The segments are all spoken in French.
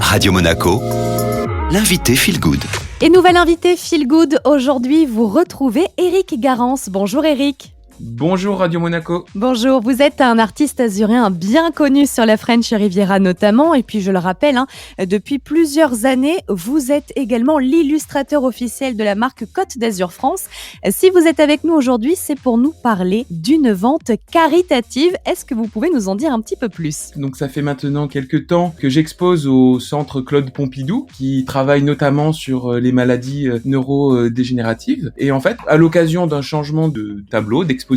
Radio Monaco, l'invité Feel Good. Et nouvel invité Feel Good, aujourd'hui vous retrouvez Eric Garance. Bonjour Eric. Bonjour Radio Monaco. Bonjour, vous êtes un artiste azuréen bien connu sur la French Riviera notamment, et puis je le rappelle, depuis plusieurs années, vous êtes également l'illustrateur officiel de la marque Côte d'Azur France. Si vous êtes avec nous aujourd'hui, c'est pour nous parler d'une vente caritative. Est-ce que vous pouvez nous en dire un petit peu plus ? Donc ça fait maintenant quelques temps que j'expose au centre Claude Pompidou, qui travaille notamment sur les maladies neurodégénératives. Et en fait, à l'occasion d'un changement de tableau, d'exposition,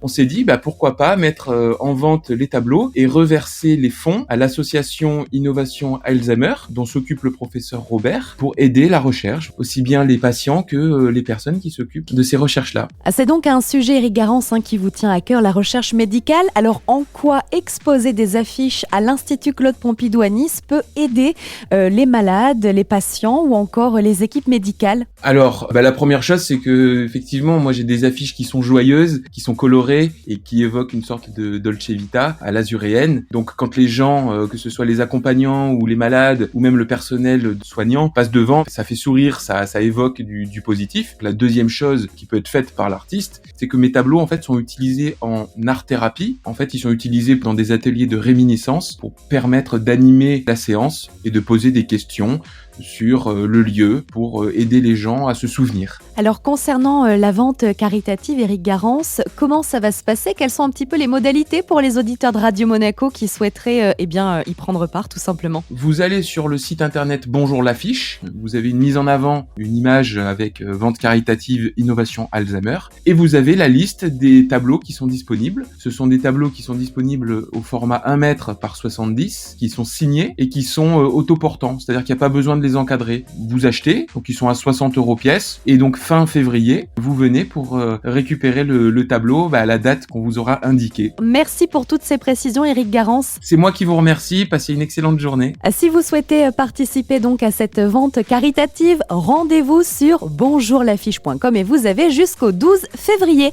on s'est dit pourquoi pas mettre en vente les tableaux et reverser les fonds à l'association Innovation Alzheimer, dont s'occupe le professeur Robert, pour aider la recherche, aussi bien les patients que les personnes qui s'occupent de ces recherches-là. C'est donc un sujet, Eric Garance, qui vous tient à cœur, la recherche médicale. Alors en quoi exposer des affiches à l'Institut Claude Pompidou à Nice peut aider les malades, les patients ou encore les équipes médicales ? Alors, la première chose, c'est que effectivement, moi j'ai des affiches qui sont joyeuses, qui sont colorées et qui évoquent une sorte de Dolce Vita à l'azuréenne. Donc quand les gens, que ce soit les accompagnants ou les malades ou même le personnel soignant, passent devant, ça fait sourire, ça évoque du positif. La deuxième chose qui peut être faite par l'artiste, c'est que mes tableaux en fait sont utilisés en art-thérapie. En fait, ils sont utilisés dans des ateliers de réminiscence pour permettre d'animer la séance et de poser des questions sur le lieu pour aider les gens à se souvenir. Alors concernant la vente caritative, Eric Garance, comment ça va se passer ? Quelles sont un petit peu les modalités pour les auditeurs de Radio Monaco qui souhaiteraient y prendre part tout simplement ? Vous allez sur le site internet Bonjour l'affiche, vous avez une mise en avant, une image avec vente caritative Innovation Alzheimer, et vous avez la liste des tableaux qui sont disponibles. Ce sont des tableaux qui sont disponibles au format 1 mètre par 70, qui sont signés et qui sont autoportants, c'est-à-dire qu'il n'y a pas besoin de les encadrer. Vous achetez, donc ils sont à 60 € pièce, et donc fin février, vous venez pour récupérer le tableau à la date qu'on vous aura indiquée. Merci pour toutes ces précisions, Eric Garance. C'est moi qui vous remercie, passez une excellente journée. Si vous souhaitez participer donc à cette vente caritative, rendez-vous sur bonjourlaffiche.com et vous avez jusqu'au 12 février.